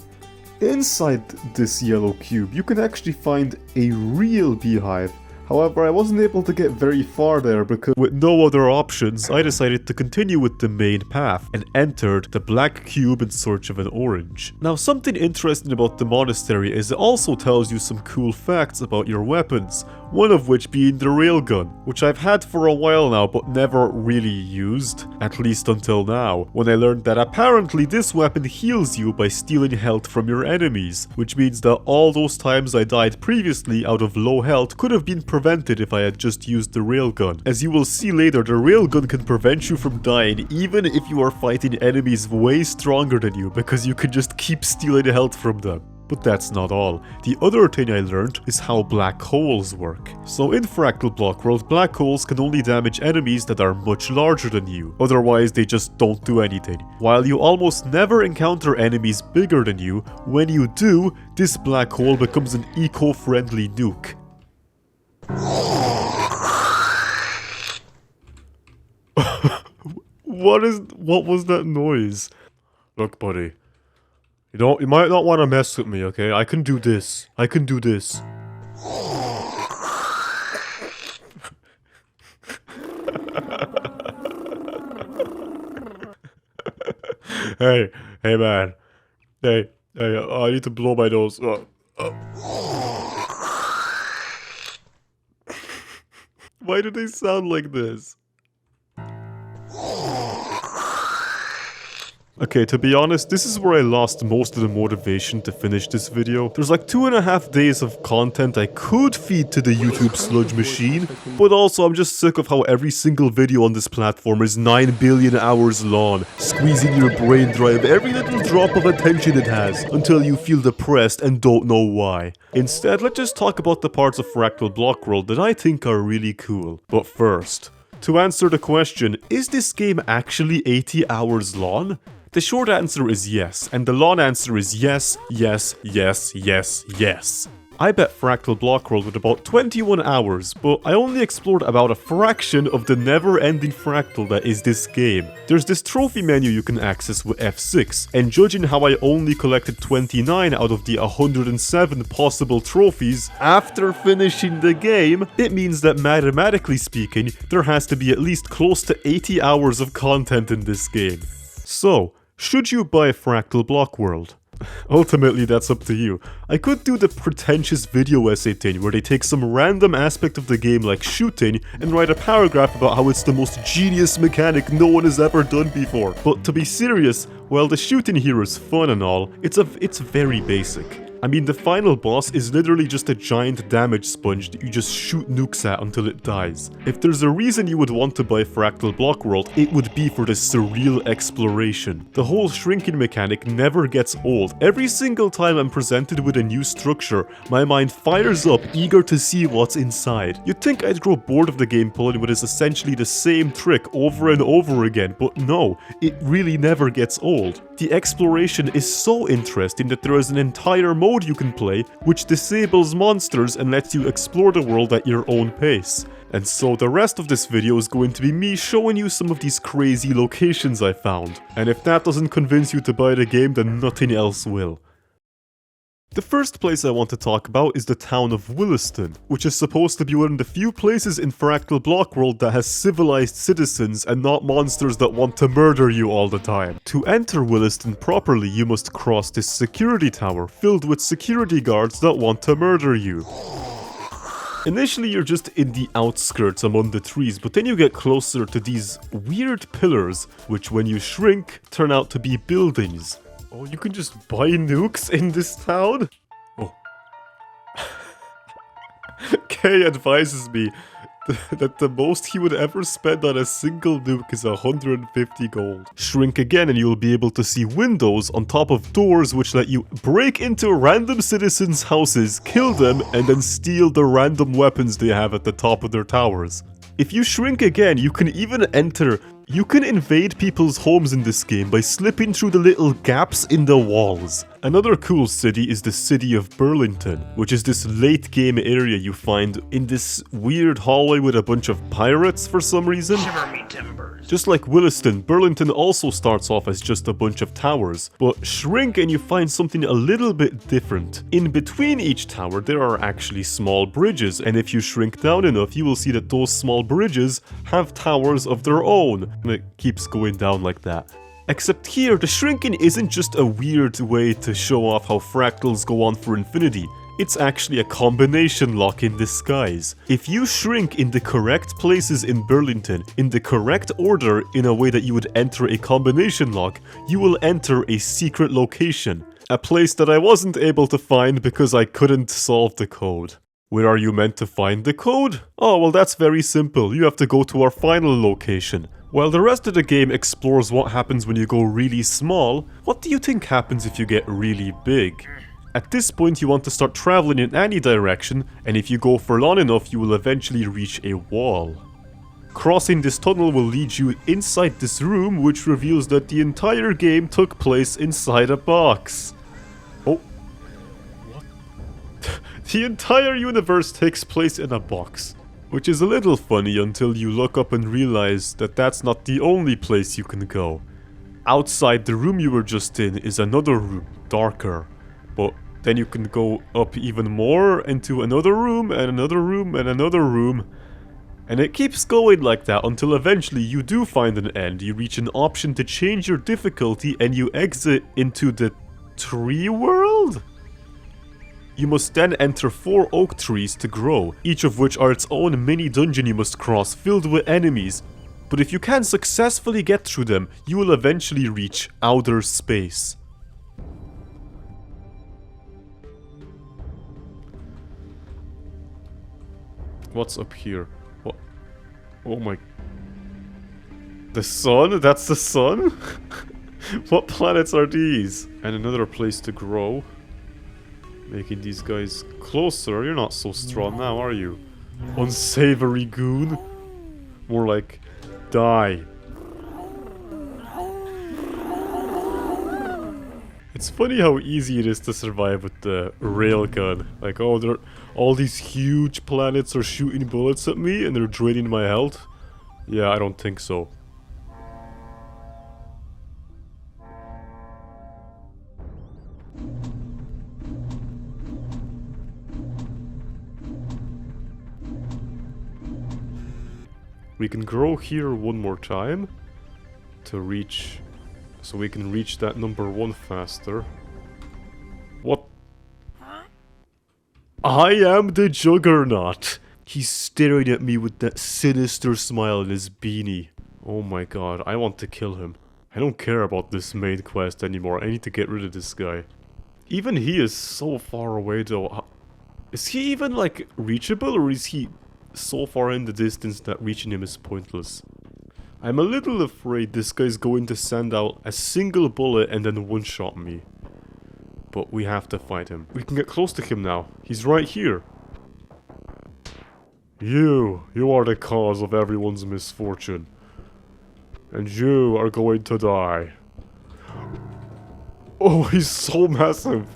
Inside this yellow cube, you can actually find a real beehive. However, I wasn't able to get very far there because with no other options, I decided to continue with the main path and entered the black cube in search of an orange. Now, something interesting about the monastery is it also tells you some cool facts about your weapons, one of which being the railgun, which I've had for a while now but never really used, at least until now, when I learned that apparently this weapon heals you by stealing health from your enemies, which means that all those times I died previously out of low health could have been prevented if I had just used the railgun. As you will see later, the railgun can prevent you from dying even if you are fighting enemies way stronger than you, because you can just keep stealing health from them. But that's not all. The other thing I learned is how black holes work. So in Fractal Block World, black holes can only damage enemies that are much larger than you. Otherwise, they just don't do anything. While you almost never encounter enemies bigger than you, when you do, this black hole becomes an eco-friendly nuke. What was that noise? Look, buddy. You might not want to mess with me, okay? I can do this. I can do this. Hey man. Hey, I need to blow my nose. Why do they sound like this? Okay, to be honest, this is where I lost most of the motivation to finish this video. There's like 2.5 days of content I could feed to the YouTube sludge machine, but also I'm just sick of how every single video on this platform is 9 billion hours long, squeezing your brain dry of every little drop of attention it has, until you feel depressed and don't know why. Instead, let's just talk about the parts of Fractal Block World that I think are really cool. But first, to answer the question, is this game actually 80 hours long? The short answer is yes, and the long answer is yes, yes, yes, yes, yes. I bet Fractal Block World with about 21 hours, but I only explored about a fraction of the never-ending fractal that is this game. There's this trophy menu you can access with F6, and judging how I only collected 29 out of the 107 possible trophies after finishing the game, it means that mathematically speaking, there has to be at least close to 80 hours of content in this game. So, should you buy Fractal Block World? Ultimately, that's up to you. I could do the pretentious video essay thing where they take some random aspect of the game like shooting and write a paragraph about how it's the most genius mechanic no one has ever done before. But to be serious, while the shooting here is fun and all, it's very basic. I mean, the final boss is literally just a giant damage sponge that you just shoot nukes at until it dies. If there's a reason you would want to buy Fractal Block World, it would be for the surreal exploration. The whole shrinking mechanic never gets old. Every single time I'm presented with a new structure, my mind fires up, eager to see what's inside. You'd think I'd grow bored of the game pulling what is essentially the same trick over and over again, but no, it really never gets old. The exploration is so interesting that there is an entire mode you can play which disables monsters and lets you explore the world at your own pace. And so the rest of this video is going to be me showing you some of these crazy locations I found. And if that doesn't convince you to buy the game, then nothing else will. The first place I want to talk about is the town of Williston, which is supposed to be one of the few places in Fractal Block World that has civilized citizens and not monsters that want to murder you all the time. To enter Williston properly, you must cross this security tower filled with security guards that want to murder you. Initially you're just in the outskirts among the trees, but then you get closer to these weird pillars, which when you shrink, turn out to be buildings. Oh, you can just buy nukes in this town? Oh. Kay advises me that the most he would ever spend on a single nuke is 150 gold. Shrink again and you'll be able to see windows on top of doors which let you break into random citizens' houses, kill them, and then steal the random weapons they have at the top of their towers. If you shrink again, you can even invade people's homes in this game by slipping through the little gaps in the walls. Another cool city is the city of Burlington, which is this late game area you find in this weird hallway with a bunch of pirates for some reason. Shiver me timbers. Just like Williston, Burlington also starts off as just a bunch of towers, but shrink and you find something a little bit different. In between each tower there are actually small bridges, and if you shrink down enough you will see that those small bridges have towers of their own, and it keeps going down like that. Except here, the shrinking isn't just a weird way to show off how fractals go on for infinity. It's actually a combination lock in disguise. If you shrink in the correct places in Burlington, in the correct order in a way that you would enter a combination lock, you will enter a secret location. A place that I wasn't able to find because I couldn't solve the code. Where are you meant to find the code? Oh, well that's very simple. You have to go to our final location. While the rest of the game explores what happens when you go really small, what do you think happens if you get really big? At this point you want to start traveling in any direction, and if you go for long enough you will eventually reach a wall. Crossing this tunnel will lead you inside this room, which reveals that the entire game took place inside a box. Oh. What? The entire universe takes place in a box. Which is a little funny until you look up and realize that that's not the only place you can go. Outside the room you were just in is another room, darker. But then you can go up even more into another room and another room and another room. And it keeps going like that until eventually you do find an end. You reach an option to change your difficulty and you exit into the tree world? You must then enter 4 oak trees to grow, each of which are its own mini dungeon you must cross, filled with enemies. but if you can successfully get through them, you will eventually reach outer space. What's up here? What? Oh my... The sun? That's the sun? What planets are these? And another place to grow. Making these guys closer. You're not so strong now, are you? Unsavory goon. More like, die. It's funny how easy it is to survive with the railgun. Like, oh, all these huge planets are shooting bullets at me and they're draining my health. Yeah, I don't think so. We can grow here one more time to reach, so we can reach that number 1 faster. What? I am the Juggernaut! He's staring at me with that sinister smile in his beanie. Oh my god, I want to kill him. I don't care about this main quest anymore, I need to get rid of this guy. Even he is so far away though. Is he even like reachable, or is he so far in the distance that reaching him is pointless? I'm a little afraid this guy's going to send out a single bullet and then one-shot me. But we have to fight him. We can get close to him now. He's right here. You are the cause of everyone's misfortune. And you are going to die. Oh, he's so massive.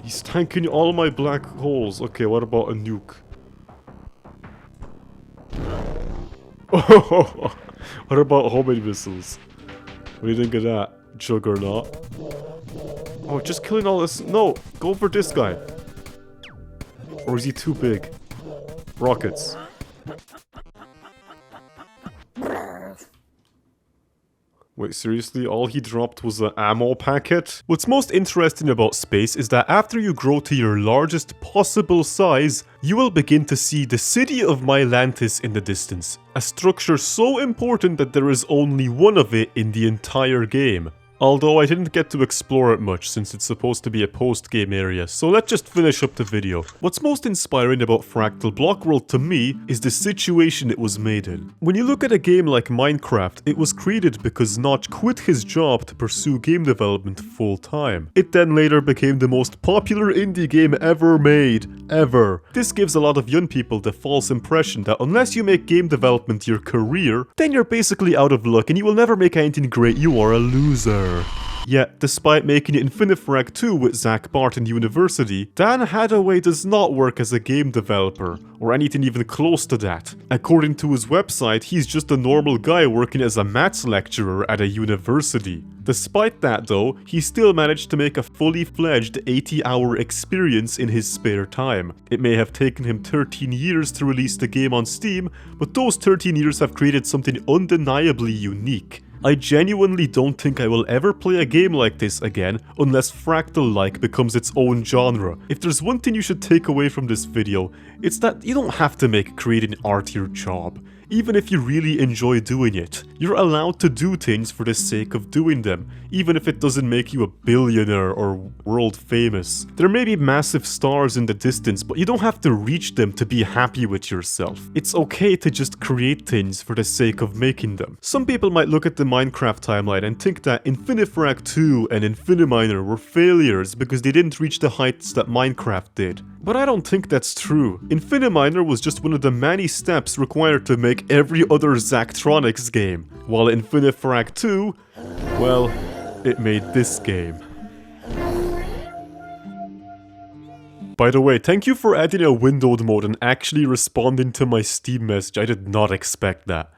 He's tanking all my black holes. Okay, what about a nuke? Oh, what about homing missiles? What do you think of that, Juggernaut? Oh, just killing all this. No, go for this guy. Or is he too big? Rockets. Wait, seriously? All he dropped was an ammo packet? What's most interesting about space is that after you grow to your largest possible size, you will begin to see the city of Mylantis in the distance. A structure so important that there is only one of it in the entire game. Although I didn't get to explore it much since it's supposed to be a post-game area, so let's just finish up the video. What's most inspiring about Fractal Block World to me is the situation it was made in. When you look at a game like Minecraft, it was created because Notch quit his job to pursue game development full-time. It then later became the most popular indie game ever made. Ever. This gives a lot of young people the false impression that unless you make game development your career, then you're basically out of luck and you will never make anything great, you are a loser. Yet, despite making it Infinifrac 2 with Zach Barton University, Dan Hadaway does not work as a game developer, or anything even close to that. According to his website, he's just a normal guy working as a maths lecturer at a university. Despite that though, he still managed to make a fully fledged 80-hour experience in his spare time. It may have taken him 13 years to release the game on Steam, but those 13 years have created something undeniably unique. I genuinely don't think I will ever play a game like this again unless Fractal-like becomes its own genre. If there's one thing you should take away from this video, it's that you don't have to make creating art your job. Even if you really enjoy doing it, you're allowed to do things for the sake of doing them, even if it doesn't make you a billionaire or world famous. There may be massive stars in the distance, but you don't have to reach them to be happy with yourself. It's okay to just create things for the sake of making them. Some people might look at the Minecraft timeline and think that Infinifrac 2 and Infiniminer were failures because they didn't reach the heights that Minecraft did. But I don't think that's true. Infiniminer was just one of the many steps required to make every other Zachtronics game, while Infinifrac 2, well, it made this game. By the way, thank you for adding a windowed mode and actually responding to my Steam message. I did not expect that.